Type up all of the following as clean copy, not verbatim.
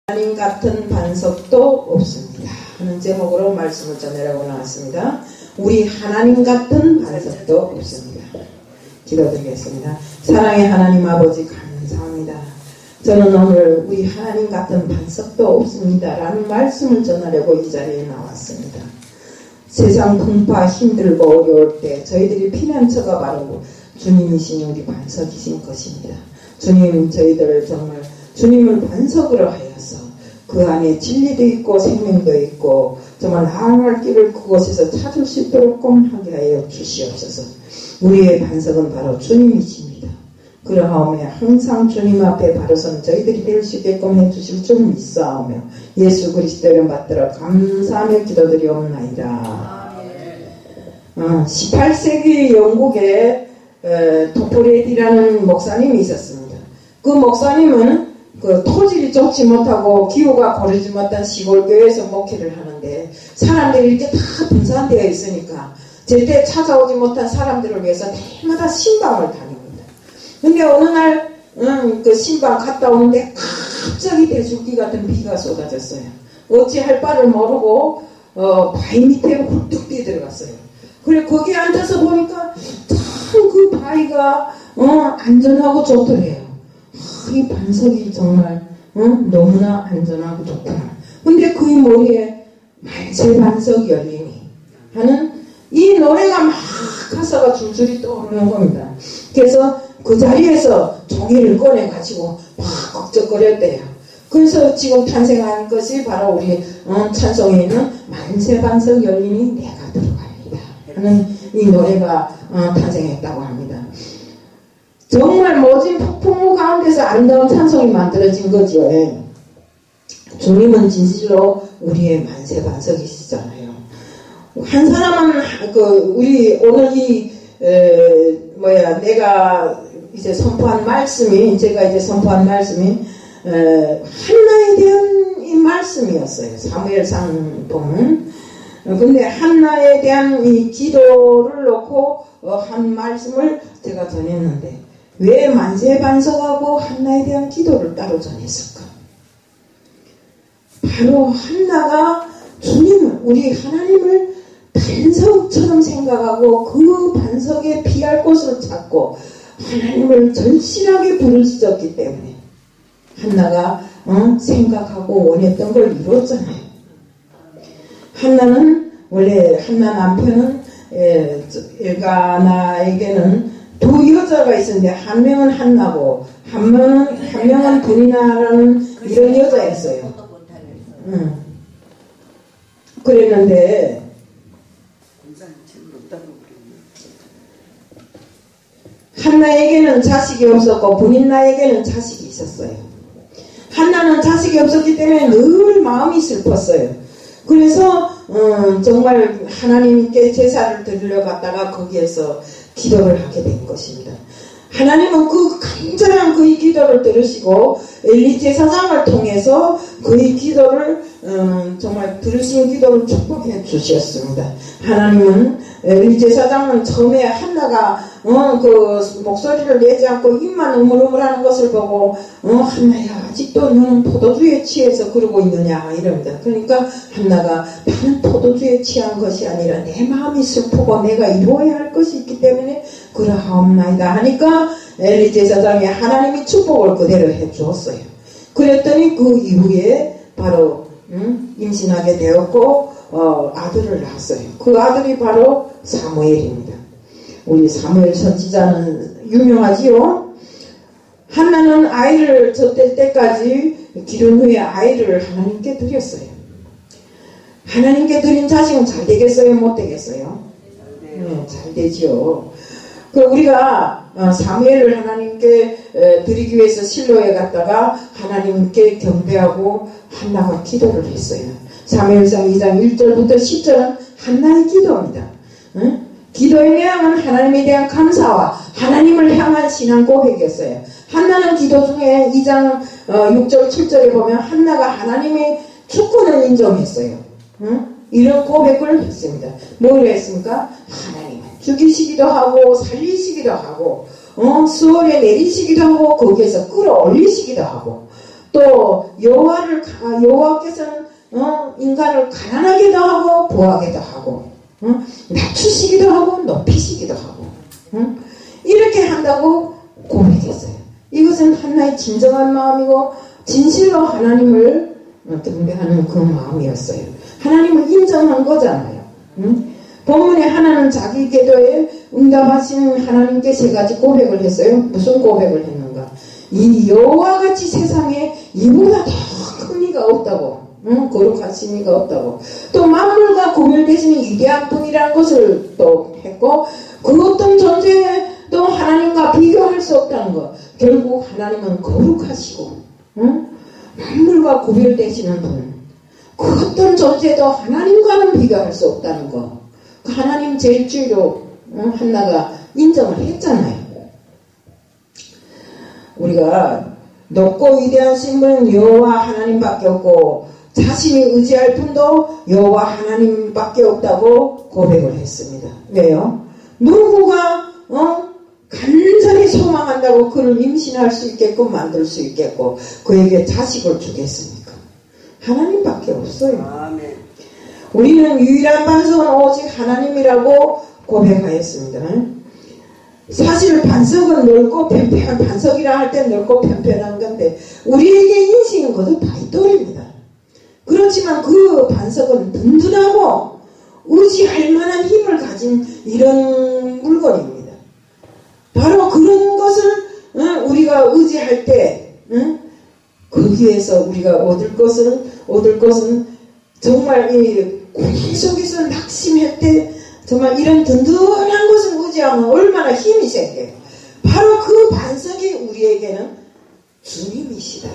하나님 같은 반석도 없습니다 하는 제목으로 말씀을 전하려고 나왔습니다. 우리 하나님 같은 반석도 없습니다. 기도드리겠습니다. 사랑의 하나님 아버지 감사합니다. 저는 오늘 우리 하나님 같은 반석도 없습니다 라는 말씀을 전하려고 이 자리에 나왔습니다. 세상 풍파 힘들고 어려울 때 저희들이 피난처가 바로 주님이신 우리 반석이신 것입니다. 주님, 저희들을 정말 주님을 반석으로 하여서 그 안에 진리도 있고 생명도 있고 정말 나아갈 길을 그곳에서 찾을 수 있도록 하게 하여 주시옵소서. 우리의 반석은 바로 주님이십니다. 그러하오며 항상 주님 앞에 바로 선 저희들이 될 수 있게끔 해주실 줄 믿사오며 예수 그리스도를 받들어 감사하며 기도드리옵나이다. 18세기 영국에 토프레디라는 목사님이 있었습니다. 그 목사님은 그 토질이 좋지 못하고 기후가 고르지 못한 시골교회에서 목회를 하는데 사람들이 이렇게 다 분산되어 있으니까 제때 찾아오지 못한 사람들을 위해서 해마다 신방을 다닙니다. 근데 어느 날 그 신방 갔다 오는데 갑자기 대줄기 같은 비가 쏟아졌어요. 어찌할 바를 모르고 바위 밑에 훌뚝 뛰어들어갔어요. 그래 거기에 앉아서 보니까 참 그 바위가 안전하고 좋더래요. 이 반석이 정말 너무나 안전하고 좋구나. 근데 그 머리에 만세 반석 열리니 하는 이 노래가 막 가사가 줄줄이 떠오르는 겁니다. 그래서 그 자리에서 종이를 꺼내가지고 막 걱적거렸대요. 그래서 지금 탄생한 것이 바로 우리 찬송에 있는 만세 반석 열리니 내가 들어갑니다 하는 이 노래가 탄생했다고 합니다. 정말 모진 폭풍우 가운데서 아름다운 찬송이 만들어진 거죠. 주님은 진실로 우리의 만세 반석이시잖아요. 한 사람은 우리 오늘 내가 이제 선포한 말씀이 제가 이제 선포한 말씀이 한나에 대한 이 말씀이었어요. 사무엘상 보면. 근데 한나에 대한 이 기도를 놓고 한 말씀을 제가 전했는데 왜 만세 반석하고 한나에 대한 기도를 따로 전했을까? 바로 한나가 주님을, 우리 하나님을 반석처럼 생각하고 그 반석에 피할 곳을 찾고 하나님을 절실하게 부르짖었기 때문에 한나가 생각하고 원했던 걸 이뤘잖아요. 한나는 원래 한나 남편은 엘가나에게는 두 여자가 있었는데 한 명은 한나고 한 명은 분이나라는 이런 여자였어요. 그랬는데 한나에게는 자식이 없었고 분인나에게는 자식이 있었어요. 한나는 자식이 없었기 때문에 늘 마음이 슬펐어요. 그래서 정말 하나님께 제사를 드리러 갔다가 거기에서 기도를 하게 된 것입니다. 하나님은 그 간절한 그의 기도를 들으시고 엘리 제사장을 통해서 그의 기도를 정말 들으신 기도를 축복해 주셨습니다. 하나님은 엘리 제사장은 처음에 한나가 그 목소리를 내지 않고 입만 우물우물하는 것을 보고 한나야 아직도 너는 포도주에 취해서 그러고 있느냐 이럽니다. 그러니까 한나가 나는 포도주에 취한 것이 아니라 내 마음이 슬프고 내가 이루어야 할 것이 있기 때문에 그러하옵나이다 하니까 엘리 제사장이 하나님이 축복을 그대로 해주었어요. 그랬더니 그 이후에 바로 임신하게 되었고 아들을 낳았어요. 그 아들이 바로 사무엘입니다. 우리 사무엘 선지자는 유명하지요. 한나는 아이를 젖댈 때까지 기른 후에 아이를 하나님께 드렸어요. 하나님께 드린 자식은 잘 되겠어요? 못 되겠어요? 네, 잘 되지요. 우리가 사무엘을 하나님께 드리기 위해서 실로에 갔다가 하나님께 경배하고 한나가 기도를 했어요. 사무엘상 2장 1절부터 10절은 한나의 기도입니다. 기도의 내용은 하나님에 대한 감사와 하나님을 향한 신앙 고백이었어요. 한나는 기도 중에 2장 6절 7절에 보면 한나가 하나님의 주권을 인정했어요. 이런 고백을 했습니다. 뭘 했습니까? 하나님은 죽이시기도 하고 살리시기도 하고 수월에 내리시기도 하고 거기에서 끌어올리시기도 하고 또 여호와께서는 인간을 가난하게도 하고 부하게도 하고 낮추시기도 하고 높이시기도 하고 이렇게 한다고 고백했어요. 이것은 한나의 진정한 마음이고 진실로 하나님을 경배하는 그 마음이었어요. 하나님을 인정한 거잖아요. 본문에 하나는 자기 기도에 응답하시는 하나님께 세 가지 고백을 했어요. 무슨 고백을 했는가? 이 여호와같이 세상에 이보다 더 큰 이가 없다고, 거룩하신 이가 없다고, 또 만물과 구별되시는 위대한 분이라는 것을 또 했고, 그 어떤 존재도 하나님과 비교할 수 없다는 것. 결국 하나님은 거룩하시고 만물과 구별되시는 분, 그 어떤 존재도 하나님과는 비교할 수 없다는 것. 그 하나님 제일주의로 한나가 인정을 했잖아요. 우리가 높고 위대하신 분은 여호와 하나님밖에 없고 자신이 의지할 분도 여호와 하나님밖에 없다고 고백을 했습니다. 왜요? 누구가 간절히 소망한다고 그를 임신할 수 있게끔 만들 수 있겠고 그에게 자식을 주겠습니까? 하나님밖에 없어요. 아멘. 우리는 유일한 반석은 오직 하나님이라고 고백하였습니다. 사실 반석은 넓고 편편한, 반석이라 할 때 넓고 편편한 건데 우리에게 인생은 거듭 바위돌입니다. 그렇지만 그 반석은 든든하고 의지할 만한 힘을 가진 이런 물건입니다. 바로 그런 것을 우리가 의지할 때 거기에서 우리가 얻을 것은 정말 이 고통 속에서 낙심할 때 정말 이런 든든한 것을 의지하면 얼마나 힘이 생겨요. 바로 그 반석이 우리에게는 주님이시다.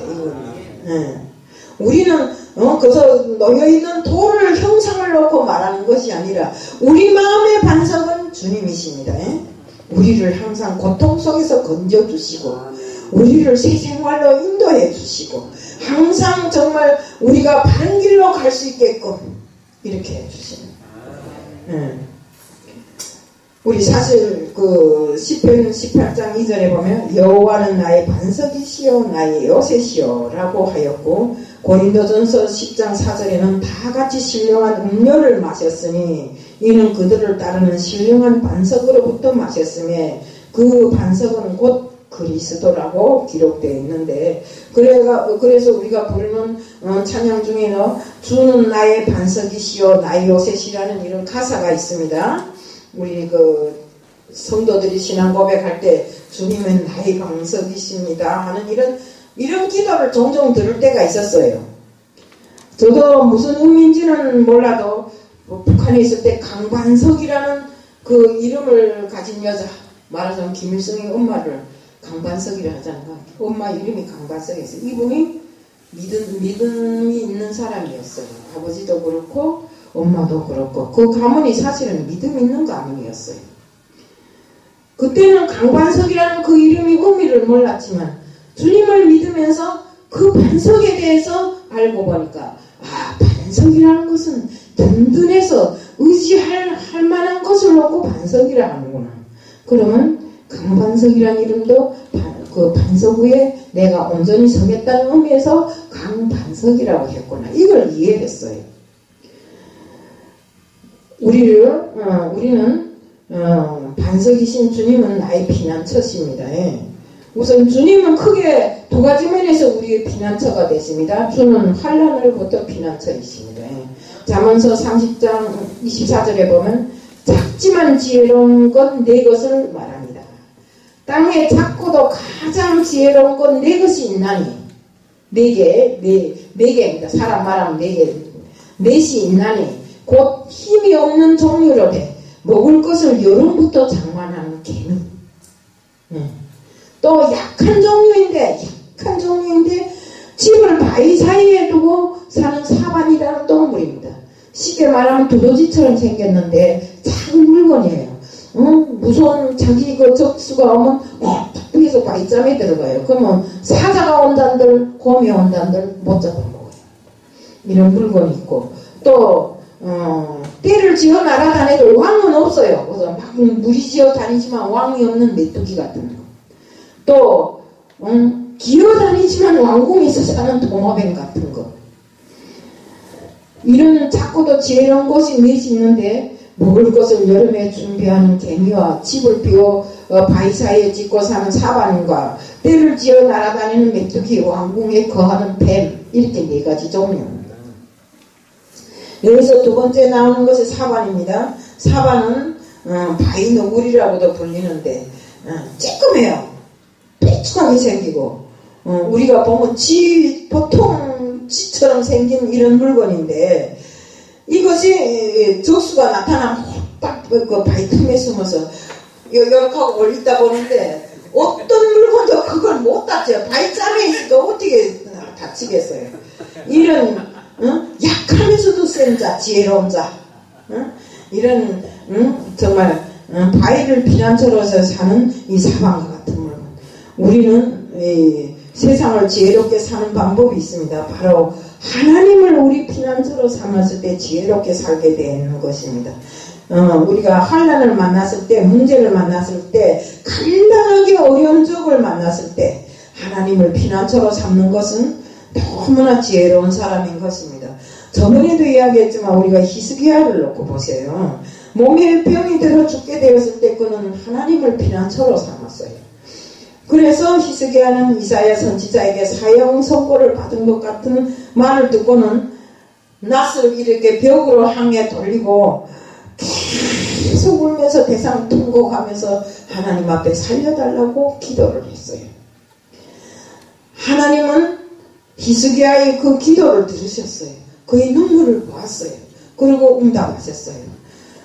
우리는 그래서 놓여있는 돌을 형상을 놓고 말하는 것이 아니라 우리 마음의 반석은 주님이십니다. 우리를 항상 고통 속에서 건져주시고 우리를 새 생활로 인도해 주시고 항상 정말 우리가 바른 길로 갈 수 있게끔 이렇게 해주십니다. 우리 사실 그 시편 18장 2절에 보면 여호와는 나의 반석이시요 나의 요새시요 라고 하였고 고린도전서 10장 4절에는 다 같이 신령한 음료를 마셨으니 이는 그들을 따르는 신령한 반석으로부터 마셨으며 그 반석은 곧 그리스도라고 기록되어 있는데 그래서 우리가 부르는 찬양 중에는 주는 나의 반석이시요 나의 요새시라는 이런 가사가 있습니다. 우리 그 성도들이 신앙 고백할 때 주님은 나의 반석이십니다 하는 이런 기도를 종종 들을 때가 있었어요. 저도 무슨 의미인지는 몰라도 북한에 있을 때 강반석이라는 그 이름을 가진 여자, 말하자면 김일성의 엄마를 강반석이라 하잖아요. 엄마 이름이 강반석이었어요. 이분이 믿음이 있는 사람이었어요. 아버지도 그렇고 엄마도 그렇고 그 가문이 사실은 믿음 있는 가문이었어요. 그때는 강반석이라는 그 이름의 의미를 몰랐지만 주님을 믿으면서 그 반석에 대해서 알고 보니까 반석이라는 것은 든든해서 의지할 만한 것을 놓고 반석이라 하는구나. 그러면 강반석이라는 이름도 그 반석 위에 내가 온전히 서겠다는 의미에서 강반석이라고 했구나. 이걸 이해했어요. 우리는 반석이신 주님은 나의 피난처십니다. 우선 주님은 크게 두 가지 면에서 우리의 피난처가 되십니다. 주는 환난으로부터 피난처이십니다. 잠언서 30장 24절에 보면 작지만 지혜로운 건 내 것을 말합니다. 땅에 작고도 가장 지혜로운 건 내 것이 있나니 네 개입니다. 사람 말하면 네 개. 넷이 있나니 곧 힘이 없는 종류로되 먹을 것을 여름부터 장만하는 개는 또 약한 종류인데 집을 바위 사이에 두고 사는 사반이라는 동물입니다. 쉽게 말하면 두더지처럼 생겼는데 작은 물건이에요. 무서운 자기 그 적수가 오면 탁해서 바위잠에 들어가요. 그러면 사자가 온단들 곰이 온단들 못 잡아먹어요. 이런 물건이 있고 또 떼를 지어 날아다녀도 왕은 없어요. 그래서 막 무리지어 다니지만 왕이 없는 메뚜기 같은 거. 또 기어다니지만 왕궁에서 사는 도마뱀 같은 거. 이런 작고도 지혜로운 곳이 넷이 있는데 먹을 것을 여름에 준비하는 개미와 집을 비워 바위 사이에 짓고 사는 사반과 떼를 지어 날아다니는 메뚜기, 왕궁에 거하는 뱀, 이렇게 네 가지 종류입니다. 여기서 두 번째 나오는 것이 사반입니다. 사반은 바위 너구리라고도 불리는데 쬐끔해요. 뾰족하게 생기고 우리가 보면 보통 쥐처럼 생긴 이런 물건인데 이것이 적수가 나타나면 딱 그 바위 틈에 숨어서 요렇게 하고 올리다 보는데 어떤 물건도 그걸 못 다쳐요. 바위 짬에 있으니까 어떻게 다치겠어요. 이런 약하면서도 센 자, 지혜로운 자, 이런 정말 바위를 피난처로 사는 이 사방과 같은 물건. 우리는 세상을 지혜롭게 사는 방법이 있습니다. 바로 하나님을 우리 피난처로 삼았을 때 지혜롭게 살게 되는 것입니다. 우리가 환난을 만났을 때, 문제를 만났을 때, 간단하게 어려운 적을 만났을 때 하나님을 피난처로 삼는 것은 너무나 지혜로운 사람인 것입니다. 저번에도 이야기했지만 우리가 히스기야를 놓고 보세요. 몸에 병이 들어 죽게 되었을 때 그는 하나님을 피난처로 삼았어요. 그래서 히스기야는 이사야 선지자에게 사형 선고를 받은 것 같은 말을 듣고는 낯을 이렇게 벽으로 향해 돌리고 계속 울면서 대상 통곡하면서 하나님 앞에 살려달라고 기도를 했어요. 하나님은 히스기야의 그 기도를 들으셨어요. 그의 눈물을 보았어요. 그리고 응답하셨어요.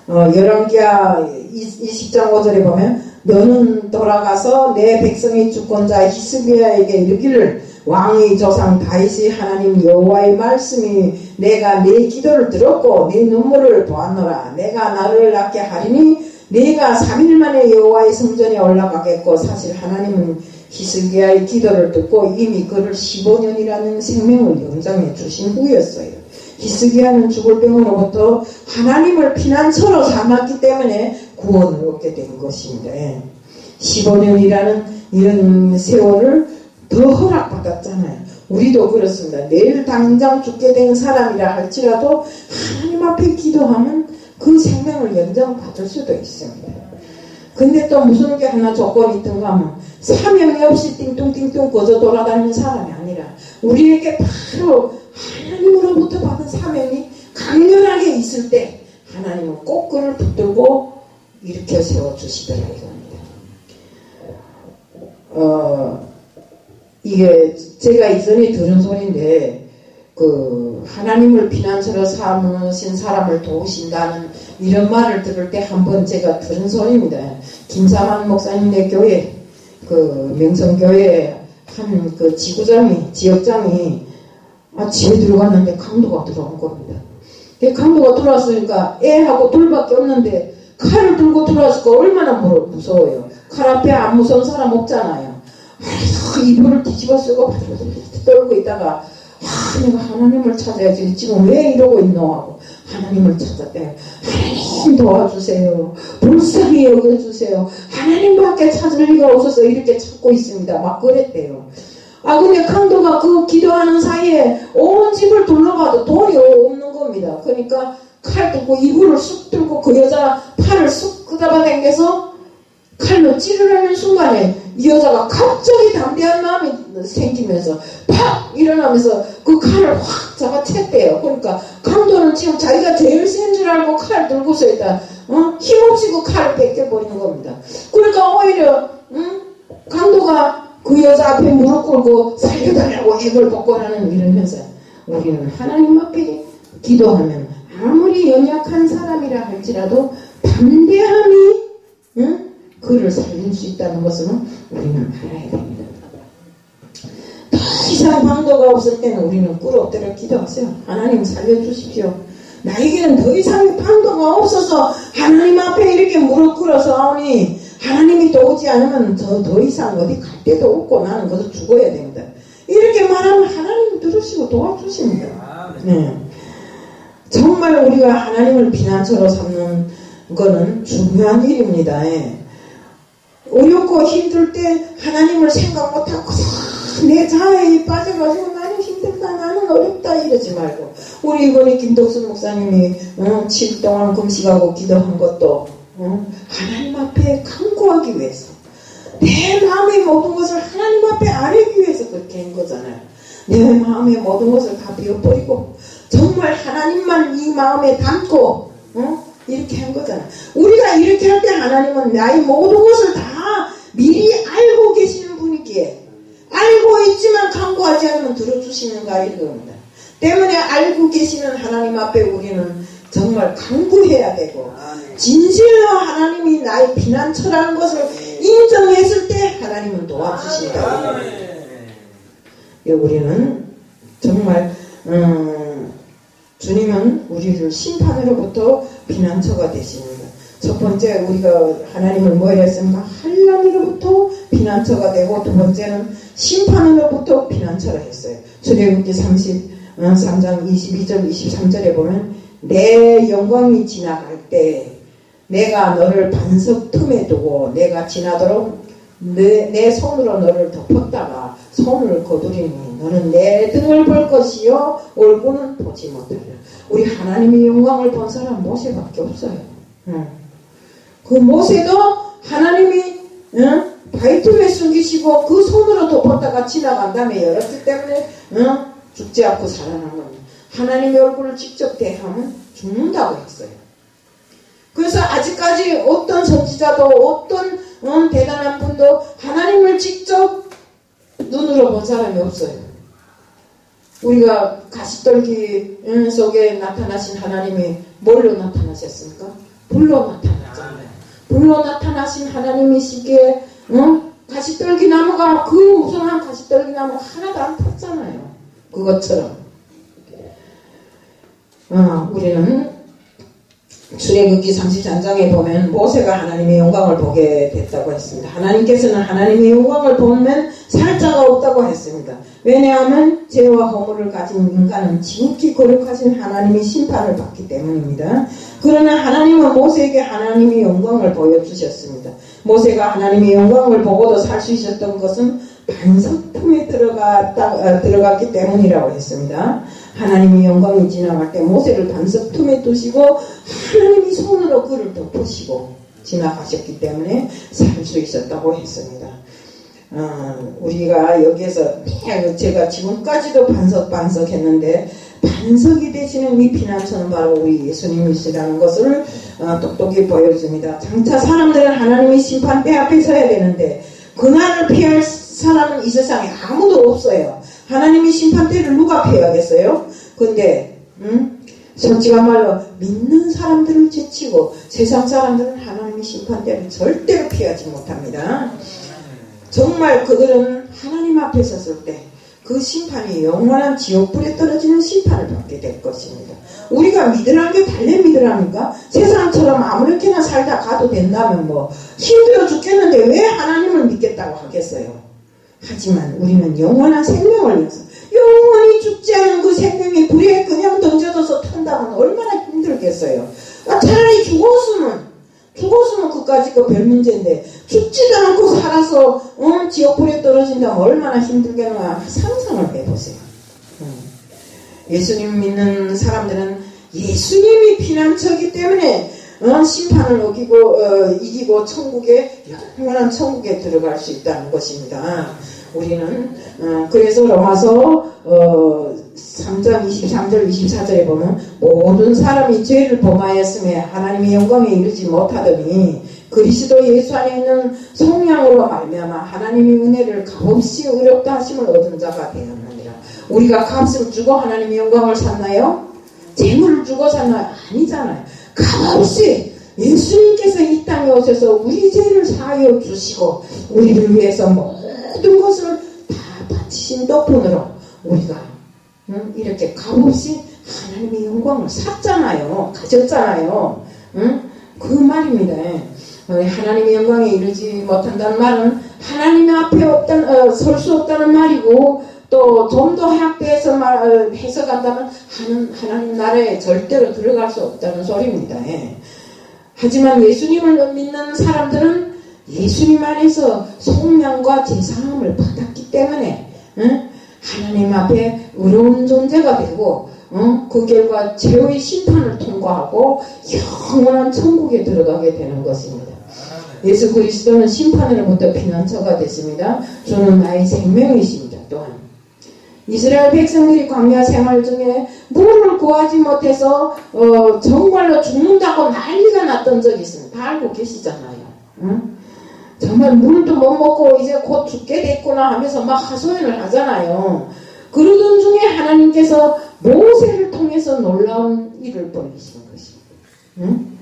열왕기하 20장 5절에 보면 너는 돌아가서 내 백성의 주권자 히스기야에게 이르기를 왕의 조상 다윗이 하나님 여호와의 말씀이 내가 내 기도를 들었고 내 눈물을 보았노라. 내가 나를 낫게 하리니 내가 3일 만에 여호와의 성전에 올라가겠고 사실 하나님은 히스기야의 기도를 듣고 이미 그를 15년이라는 생명을 연장해 주신 후였어요. 히스기야는 죽을 병으로부터 하나님을 피난처로 삼았기 때문에 구원을 얻게 된 것입니다. 15년이라는 이런 세월을 더 허락받았잖아요. 우리도 그렇습니다. 내일 당장 죽게 된 사람이라 할지라도 하나님 앞에 기도하면 그 생명을 연장받을 수도 있습니다. 근데 또 무슨 게 하나 조건이 있던가 하면 사명이 없이 띵뚱띵뚱 거저 돌아다니는 사람이 아니라 우리에게 바로 하나님으로부터 받은 사명이 강렬하게 있을 때 하나님은 꼭 그를 붙들고 일으켜 세워주시더라 이겁니다. 이게 제가 이전에 들은 소리인데 그 하나님을 피난처로 삼으신 사람을 도우신다는 이런 말을 들을 때 한번 제가 들은 소리입니다. 김사만 목사님네 교회 그 명성교회 한 그 지역장이 집에 들어갔는데 강도가 들어온 겁니다. 강도가 들어왔으니까 애하고 둘밖에 없는데 칼을 들고 들어왔으니까 얼마나 무서워요. 칼 앞에 안 무서운 사람 없잖아요. 이불을 뒤집어 쓰고 떨고 있다가 내가 하나님을 찾아야지 지금 왜 이러고 있노 하고 하나님을 찾았대요. 하나님 도와주세요. 불쌍히 여겨주세요. 하나님밖에 찾을 리가 없어서 이렇게 찾고 있습니다. 막 그랬대요. 근데 강도가 그 기도하는 사이에 온 집을 둘러봐도 돈이 없는 겁니다. 그러니까 칼 들고 이불을 쑥 들고 그 여자 팔을 쑥 끄다봐 당겨서 칼로 찌르려는 순간에 이 여자가 갑자기 담대한 마음이 생기면서 팍 일어나면서 그 칼을 확 잡아챘대요. 그러니까 강도는 지금 자기가 제일 센 줄 알고 칼 들고서 일단 힘없이 그 칼을 뺏겨버리는 겁니다. 그러니까 오히려 강도가 그 여자 앞에 무릎 꿇고 살려달라고 액을 복권하는 이런 현상. 우리는 하나님 앞에 기도하면 아무리 연약한 사람이라 할지라도 담대함이 그를 살릴 수 있다는 것은 우리는 알아야 됩니다. 더 이상 방도가 없을 때는 우리는 꿇어 엎드려 기도하세요. 하나님 살려주십시오. 나에게는 더 이상 방도가 없어서 하나님 앞에 이렇게 무릎 꿇어서 하오니 하나님이 도우지 않으면 더 이상 어디 갈 데도 없고 나는 거기서 죽어야 됩니다. 이렇게 말하면 하나님 들으시고 도와주십니다. 네. 정말 우리가 하나님을 피난처로 삼는 거는 중요한 일입니다. 어렵고 힘들 때 하나님을 생각 못하고 내 자아에 빠져가지고 나는 힘들다, 나는 어렵다 이러지 말고, 우리 이번에 김덕순 목사님이 7일 동안 금식하고 기도한 것도 하나님 앞에 간구하기 위해서, 내 마음의 모든 것을 하나님 앞에 아뢰기 위해서 그렇게 한 거잖아요. 내 마음의 모든 것을 다 비워버리고 정말 하나님만 이 마음에 담고 이렇게 한 거잖아요. 우리가 이렇게 할 때 하나님은 나의 모든 것을 다 미리 알고 계시는 분이기에, 알고 있지만 간구하지 않으면 들어주시는가 이겁니다. 때문에 알고 계시는 하나님 앞에 우리는 정말 간구해야 되고, 진실로 하나님이 나의 피난처라는 것을 인정했을 때 하나님은 도와주신다. 우리는 정말 주님은 우리를 심판으로부터 피난처가 되십니다. 첫 번째 우리가 하나님을 뭐라 했습니까? 환난으로부터 피난처가 되고, 두 번째는 심판으로부터 피난처라 했어요. 출애굽기 33장 22절 23절에 보면, 내 영광이 지나갈 때 내가 너를 반석 틈에 두고 내가 지나도록 내 손으로 너를 덮었다가 손을 거두리니 너는 내 등을 볼 것이요 얼굴은 보지 못하리라. 우리 하나님의 영광을 본 사람 모세밖에 없어요. 그 모세도 하나님이 바위틈에 숨기시고 그 손으로 덮었다가 지나간 다음에 열었기 때문에 죽지 않고 살아난 겁니다. 하나님의 얼굴을 직접 대하면 죽는다고 했어요. 그래서 아직까지 어떤 선지자도 어떤 대단한 분도 하나님을 직접 눈으로 본 사람이 없어요. 우리가 가시떨기 속에 나타나신 하나님이 뭘로 나타나셨습니까? 불로 나타났잖아요. 불로 나타나신 하나님이시기에 가시떨기 나무가 그 무성한 가시떨기 나무 하나도 안 탔잖아요. 그것처럼 우리는 출애굽기 33장에 보면 모세가 하나님의 영광을 보게 됐다고 했습니다. 하나님께서는 하나님의 영광을 보면 살 자가 없다고 했습니다. 왜냐하면 죄와 허물을 가진 인간은 지극히 거룩하신 하나님의 심판을 받기 때문입니다. 그러나 하나님은 모세에게 하나님의 영광을 보여주셨습니다. 모세가 하나님의 영광을 보고도 살 수 있었던 것은 반석 틈에 들어갔기 때문이라고 했습니다. 하나님의 영광이 지나갈 때 모세를 반석 틈에 두시고 하나님이 손으로 그를 덮으시고 지나가셨기 때문에 살 수 있었다고 했습니다. 우리가 여기에서 제가 지금까지도 반석 했는데, 반석이 되시는 이 피난처는 바로 우리 예수님이시라는 것을 똑똑히 보여줍니다. 장차 사람들은 하나님의 심판대 앞에 서야 되는데 그날을 피할 사람은 이 세상에 아무도 없어요. 하나님의 심판대를 누가 피하겠어요? 근데 솔직한 말로 믿는 사람들을 제치고 세상 사람들은 하나님의 심판대를 절대로 피하지 못합니다. 정말 그들은 하나님 앞에 섰을 때 그 심판이 영원한 지옥불에 떨어지는 심판을 받게 될 것입니다. 우리가 믿으라는 게 달래 믿으랍니까? 세상처럼 아무렇게나 살다 가도 된다면 뭐 힘들어 죽겠는데 왜 하나님을 믿겠다고 하겠어요? 하지만 우리는 영원한 생명을 위해서 영원히 죽지 않은 그 생명이 불에 그냥 던져져서 탄다면 얼마나 힘들겠어요. 차라리 죽었으면 그까짓 거 별 문제인데 죽지도 않고 살아서 지옥불에 떨어진다면 얼마나 힘들겠나 상상을 해보세요. 예수님 믿는 사람들은 예수님이 피난처이기 때문에 심판을 이기고 영원한 천국에 들어갈 수 있다는 것입니다. 우리는 그래서 로마서 3장 23절 24절에 보면 모든 사람이 죄를 범하였음에 하나님의 영광에 이르지 못하더니 그리스도 예수 안에 있는 성령으로 말미암아 하나님의 은혜를 값없이 의롭다 하심을 얻은 자가 되었느니라. 우리가 값을 주고 하나님의 영광을 샀나요? 재물을 주고 샀나요? 아니잖아요. 값없이 예수님께서 이 땅에 오셔서 우리 죄를 사하여 주시고 우리를 위해서 모든 것을 다 바치신 덕분으로 우리가 이렇게 값없이 하나님의 영광을 샀잖아요. 가졌잖아요. 그 말입니다. 하나님의 영광에 이르지 못한다는 말은 하나님 앞에 설 수 없다는 말이고, 또 좀 더 해석돼서 해석한다면 하나님 나라에 절대로 들어갈 수 없다는 소리입니다. 하지만 예수님을 믿는 사람들은 예수님 안에서 속량과 제사함을 받았기 때문에 하나님 앞에 의로운 존재가 되고 그 결과 죄의 심판을 통과하고 영원한 천국에 들어가게 되는 것입니다. 예수 그리스도는 심판으로부터 피난처가 됐습니다. 주는 나의 생명이십니다. 또한 이스라엘 백성들이 광야 생활 중에 물을 구하지 못해서 정말로 죽는다고 난리가 났던 적이 있습니다. 다 알고 계시잖아요. 정말 물도 못 먹고 이제 곧 죽게 됐구나 하면서 막 하소연을 하잖아요. 그러던 중에 하나님께서 모세를 통해서 놀라운 일을 벌이신 것입니다.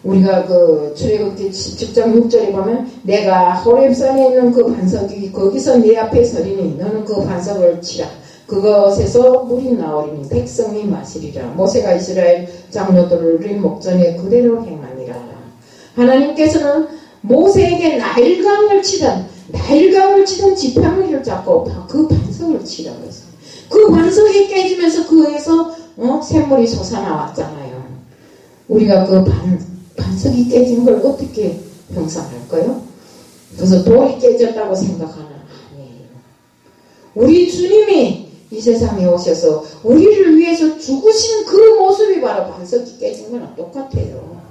우리가 그 출애굽기 10장 6절에 보면 내가 호렙산에 있는 그 반석이 거기서 네 앞에 서리니 너는 그 반석을 치라. 그것에서 물이 나오리니 백성이 마시리라. 모세가 이스라엘 장로들을 목전에 그대로 행하니라. 하나님께서는 모세에게 나일강을 치던 지팡이를 잡고 그 반석을 치라고 했어요. 그 반석이 깨지면서 그에서 샘물이 솟아나왔잖아요. 우리가 그 반석이 깨진 걸 어떻게 형상할까요? 그래서 돌이 깨졌다고 생각하는 아니에요. 우리 주님이 이 세상에 오셔서 우리를 위해서 죽으신 그 모습이 바로 반석이 깨진 거랑 똑같아요.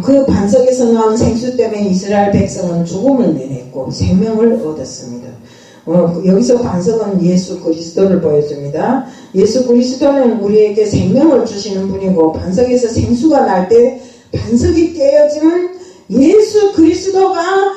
그 반석에서 나온 생수 때문에 이스라엘 백성은 죽음을 면했고 생명을 얻었습니다. 여기서 반석은 예수 그리스도를 보여줍니다. 예수 그리스도는 우리에게 생명을 주시는 분이고 반석에서 생수가 날 때 반석이 깨어지면 예수 그리스도가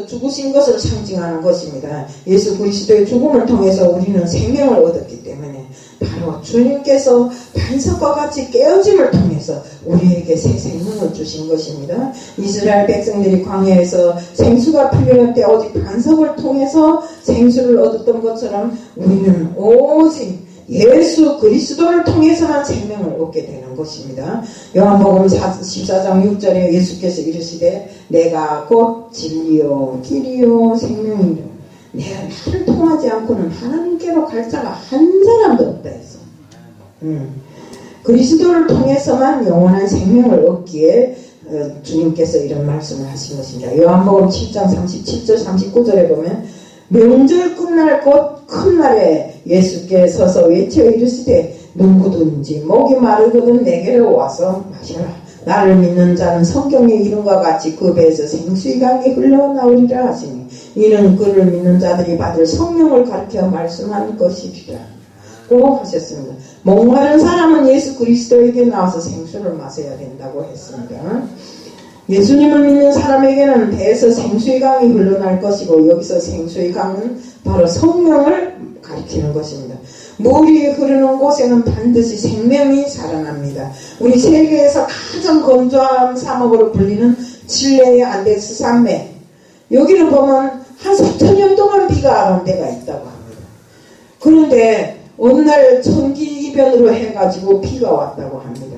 죽으신 것을 상징하는 것입니다. 예수 그리스도의 죽음을 통해서 우리는 생명을 얻었기 때문에 바로 주님께서 반석과 같이 깨어짐을 통해서 우리에게 새 생명을 주신 것입니다. 이스라엘 백성들이 광야에서 생수가 필요할 때 오직 반석을 통해서 생수를 얻었던 것처럼 우리는 오직 예수 그리스도를 통해서만 생명을 얻게 되는 것입니다. 요한복음 14장 6절에 예수께서 이르시되 내가 곧 진리요 길이요 생명이요 내가 나를 통하지 않고는 하나님께로 갈 자가 한 사람도 없다 했어. 그리스도를 통해서만 영원한 생명을 얻기에 주님께서 이런 말씀을 하신 것입니다. 요한복음 7장 37절 39절에 보면 명절 끝날 곧 큰 날에 예수께 서서 외쳐 이르시되 누구든지 목이 마르거든 내게로 와서 마셔라. 나를 믿는 자는 성경의 이름과 같이 그 배에서 생수의 강이 흘러나오리라 하시니 이는 그를 믿는 자들이 받을 성령을 가르쳐 말씀한 것이리라 고 하셨습니다. 목마른 사람은 예수 그리스도에게 나와서 생수를 마셔야 된다고 했습니다. 예수님을 믿는 사람에게는 배에서 생수의 강이 흘러날 것이고 여기서 생수의 강은 바로 성령을 가리키는 것입니다. 물이 흐르는 곳에는 반드시 생명이 살아납니다. 우리 세계에서 가장 건조한 사막으로 불리는 칠레의 안데스 산맥 여기를 보면 한 4,000년 동안 비가 안 온 데가 있다고 합니다. 그런데 어느 날 천기이변으로 해가지고 비가 왔다고 합니다.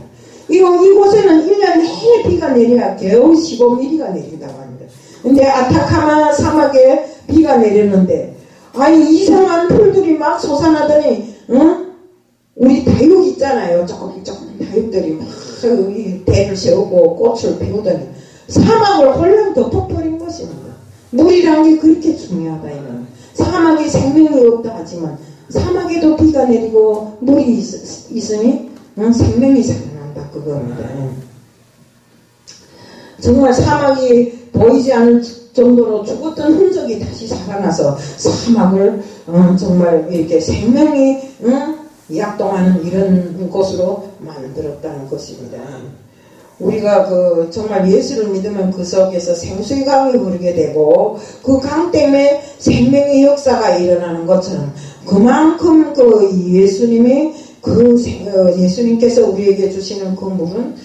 이곳에는 1년 내내 비가 내려야 겨우 15mm가 내린다고 합니다. 근데 아타카마 사막에 비가 내렸는데 아니 이상한 풀들이 막 솟아나더니 우리 다육 있잖아요. 조금 다육들이 막 대를 세우고 꽃을 피우더니 사막을 홀랑 덮어버린 것입니다. 물이란 게 그렇게 중요하다 이거는. 사막에 생명이 없다 하지만 사막에도 비가 내리고 물이 있으니 생명이 살아난다 그겁니다. 정말 사막이 보이지 않을 정도로 죽었던 흔적이 다시 살아나서 사막을 정말 이렇게 생명이 약동하는 이런 곳으로 만들었다는 것입니다. 우리가 정말 예수를 믿으면 그 속에서 생수의 강이 흐르게 되고 그 강 때문에 생명의 역사가 일어나는 것처럼 그만큼 예수님이 예수님께서 우리에게 주시는 그 물은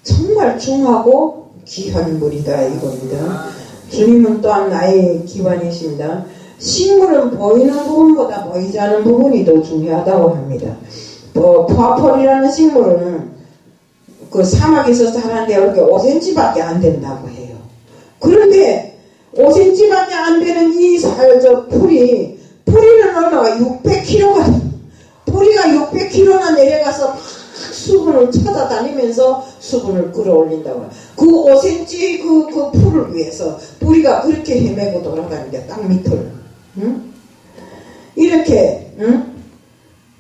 정말 중하고 귀한 물이다 이겁니다. 주님은 또한 나의 기반이십니다. 식물은 보이는 부분보다 보이지 않은 부분이 더 중요하다고 합니다. 포아폴이라는 식물은 그 사막에서 자라는데 이렇게 5cm밖에 안 된다고 해요. 그런데 5cm밖에 안 되는 이 뿌리는 얼마가 600kg가 뿌리가 600kg나 내려가서 막 수분을 찾아다니면서 수분을 끌어올린다고. 그 5cm 그 풀을 위해서 뿌리가 그렇게 헤매고 돌아다니는데 땅 밑을. 응? 이렇게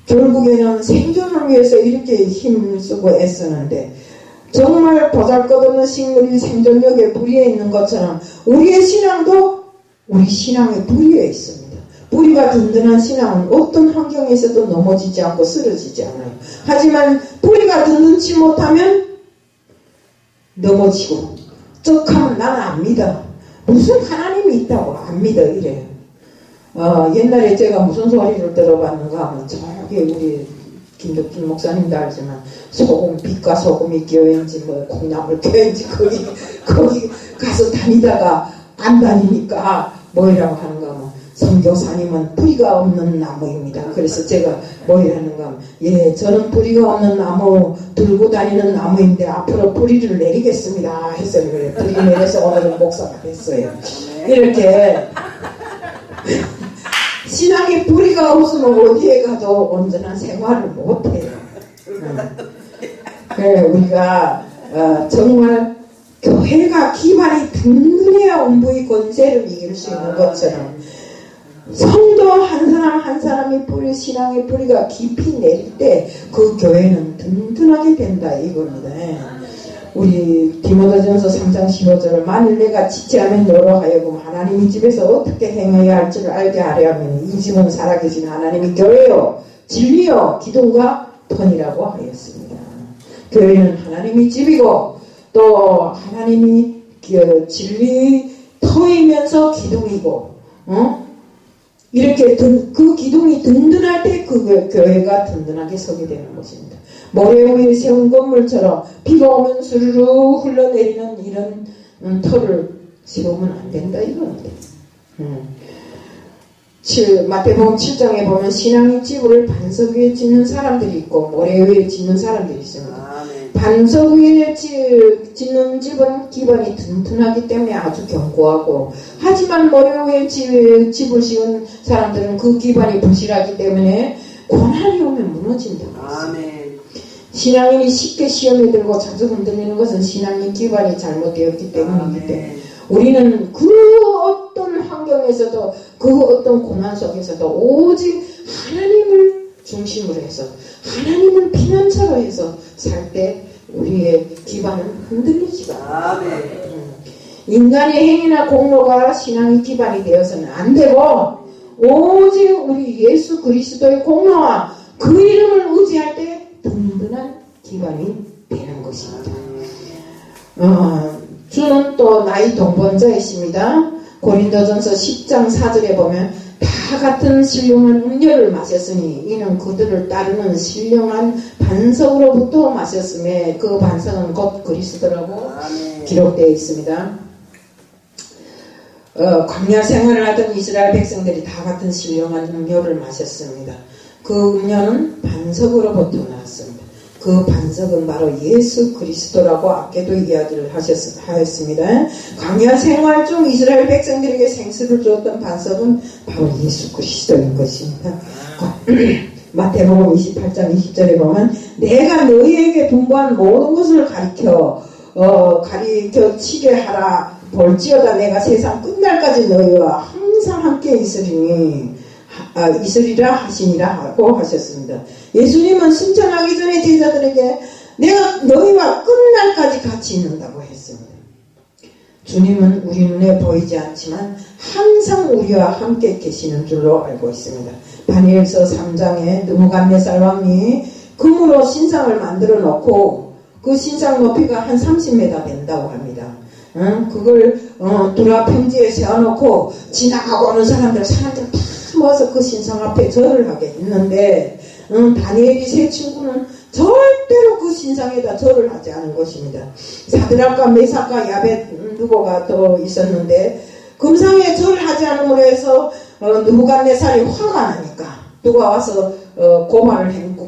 결국에는 생존을 위해서 이렇게 힘을 쓰고 애쓰는데 정말 보잘것없는 식물이 생존력에 불의에 있는 것처럼 우리의 신앙도 우리 신앙의 불의에 있습니다. 뿌리가 든든한 신앙은 어떤 환경에서도 넘어지지 않고 쓰러지지 않아요. 하지만 뿌리가 든든치 못하면 넘어지고 쩍하면 나는 안 믿어. 무슨 하나님이 있다고 안 믿어 이래요. 옛날에 제가 무슨 소리를 들어봤는가 하면 저기 우리 김덕진 목사님도 알지만 소금, 빛과 소금이 교회인지 뭐 콩나물 교회인지 거기 가서 다니다가 안 다니니까 뭐라고 하는가 하면 선교사님은 뿌리가 없는 나무입니다. 그래서 제가 뭐라는가 하면 예, 저는 뿌리가 없는 나무 들고 다니는 나무인데 앞으로 뿌리를 내리겠습니다 했어요. 그래, 뿌리 내려서 오늘은 목사가 됐어요. 이렇게 신앙의 뿌리가 없으면 어디에 가도 온전한 생활을 못해요. 그래, 우리가 정말 교회가 기반이 든든해야 온부의 권세를 이길 수 있는 것처럼 성도 한 사람 한 사람이 뿌리, 신앙의 뿌리가 깊이 내릴 때 그 교회는 든든하게 된다 이겁니다. 우리 디모데전서 3장 15절을 만일 내가 지체하면 너로 하여금 하나님의 집에서 어떻게 행해야 할 줄 알게 하려 하면 이 집은 살아계신 하나님의 교회요 진리요 기둥과 터이라고 하였습니다. 교회는 하나님의 집이고 또 하나님이 진리 터이면서 기둥이고 이렇게 그 기둥이 든든할 때 그 교회가 든든하게 서게 되는 것입니다. 모래 위에 세운 건물처럼 비가 오면 수르르 흘러내리는 이런 터를 세우면 안 된다 이겁니다. 마태복음 7장에 보면 신앙의 집을 반석 위에 짓는 사람들이 있고 모래 위에 짓는 사람들이 있습니다. 반석 위에 짓는 집은 기반이 튼튼하기 때문에 아주 견고하고 하지만 모래 위에 집을 지은 사람들은 그 기반이 부실하기 때문에 고난이 오면 무너진다고 했습니다. 신앙인이 쉽게 시험에 들고 자주 흔들리는 것은 신앙의 기반이 잘못되었기 때문이기 때문에 우리는 그 어떤 환경에서도 그 어떤 고난 속에서도 오직 하나님을 중심으로 해서 하나님을 피난처로 해서 살 때 우리의 기반은 흔들리지가 않아요. 인간의 행위나 공로가 신앙의 기반이 되어서는 안 되고 오직 우리 예수 그리스도의 공로와 그 이름을 의지할 때 든든한 기반이 되는 것입니다. 주는 또 나의 동번자이십니다. 고린도전서 10장 4절에 보면 다 같은 신령한 음료를 마셨으니 이는 그들을 따르는 신령한 반석으로부터 마셨음에 그 반석은 곧 그리스도라고 기록되어 있습니다. 광야 생활을 하던 이스라엘 백성들이 다 같은 신령한 음료를 마셨습니다. 그 음료는 반석으로부터 나왔습니다. 그 반석은 바로 예수 그리스도라고 아까도 이야기를 하였습니다. 광야 생활 중 이스라엘 백성들에게 생수를 주었던 반석은 바로 예수 그리스도인 것입니다. 마태복음 28장 20절에 보면 내가 너희에게 분부한 모든 것을 가르치게 하라 볼지어다 내가 세상 끝날까지 너희와 항상 함께 있으리라 하시니라 하고 하셨습니다. 예수님은 승천하기 전에 제자들에게 내가 너희와 끝날까지 같이 있는다고 했습니다. 주님은 우리 눈에 보이지 않지만 항상 우리와 함께 계시는 줄로 알고 있습니다. 다니엘서 3장에 느부갓네살 왕이 금으로 신상을 만들어 놓고 그 신상 높이가 한 30m 된다고 합니다. 그걸 두라 평지에 세워놓고 지나가고 오는 사람들 다 모아서 그 신상 앞에 절을 하게 했는데 다니엘이 세 친구는 절대로 그 신상에다 절을 하지 않은 것입니다. 사드락과 메삭과 야벳누고가 또 있었는데 금상에 절을 하지 않음으로 해서 느부갓네살이 화가 나니까 누가 와서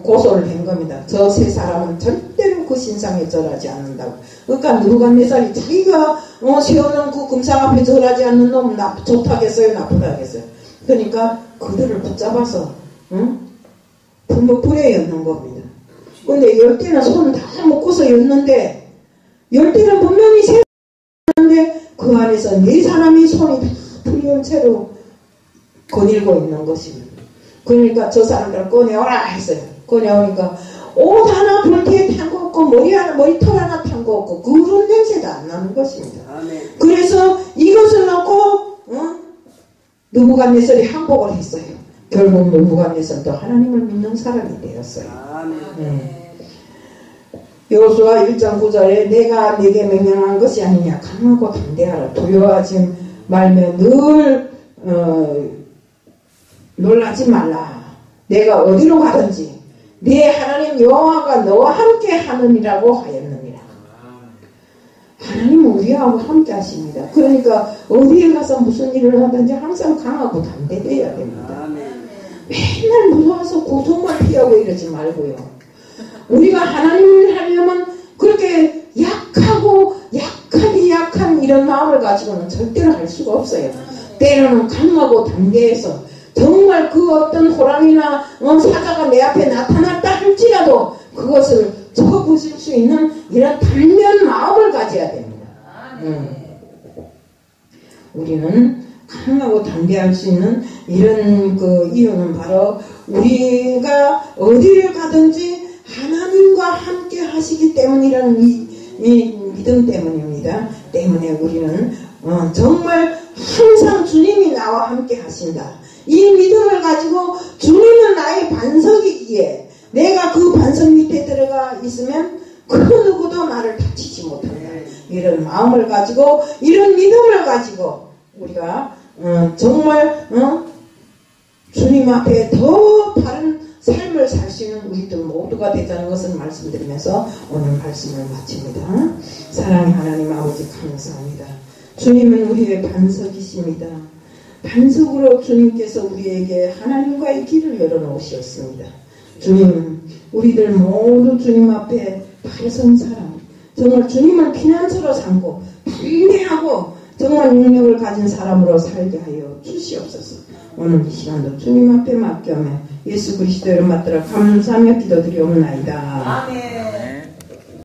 고소를 한 겁니다. 저 세 사람은 절대로 그 신상에 절하지 않는다고. 그러니까 느부갓네살이 자기가 세우는 그 금상 앞에 절하지 않는 놈 좋다겠어요 나쁘다겠어요. 그러니까 그들을 붙잡아서 불에 였는 겁니다. 근데 열대는 손 다 묶어서 였는데 열대는 분명히 세 사람인데 그 안에서 네 사람이 손이 다 풀린 채로 거닐고 있는 것입니다. 그러니까 저 사람들 꺼내오라 했어요. 꺼내오니까 옷 하나 불태에 탄 거 없고 머리털 하나 탄 거 없고 그런 냄새도 안 나는 것입니다. 아멘. 그래서 이것을 놓고 느부갓네살이 항복을 했어요. 결국 느부갓네살도 하나님을 믿는 사람이 되었어요. 여호수아 1장 9절에 내가 네게 명령한 것이 아니냐 강하고 담대하라 두려워하지 말며 늘 놀라지 말라. 내가 어디로 가든지 네 하나님 여호와가 너와 함께 하느니라고 하였느니라. 하나님은 우리하고 함께 하십니다. 그러니까 어디에 가서 무슨 일을 하든지 항상 강하고 담대해야 됩니다. 맨날 무서워서 고통만 피하고 이러지 말고요. 우리가 하나님을 하려면 그렇게 약한 이런 마음을 가지고는 절대로 할 수가 없어요. 때로는 강하고 담대해서 정말 그 어떤 호랑이나 사자가 내 앞에 나타났다 할지라도 그것을 접어부실 수 있는 이런 단면 마음을 가져야 됩니다. 우리는 강하고 담대할 수 있는 이런 그 이유는 바로 우리가 어디를 가든지 하나님과 함께 하시기 때문이라는 이 믿음 때문입니다. 때문에 우리는 정말 항상 주님이 나와 함께 하신다. 이 믿음을 가지고 주님은 나의 반석이기에 내가 그 반석 밑에 들어가 있으면 그 누구도 나를 다치지 못한다. 이런 마음을 가지고 이런 믿음을 가지고 우리가 정말 주님 앞에 더 바른 삶을 살 수 있는 우리들 모두가 되자는 것을 말씀드리면서 오늘 말씀을 마칩니다. 사랑의 하나님 아버지 감사합니다. 주님은 우리의 반석이십니다. 반석으로 주님께서 우리에게 하나님과의 길을 열어놓으셨습니다. 주님, 우리들 모두 주님 앞에 바르선 사람, 정말 주님을 피난처로 삼고 담대하고 정말 능력을 가진 사람으로 살게 하여 주시옵소서. 오늘 이 시간도 주님 앞에 맡겨매 예수 그리스도를 맞들어 감사하며 기도드리옵나이다. 아멘.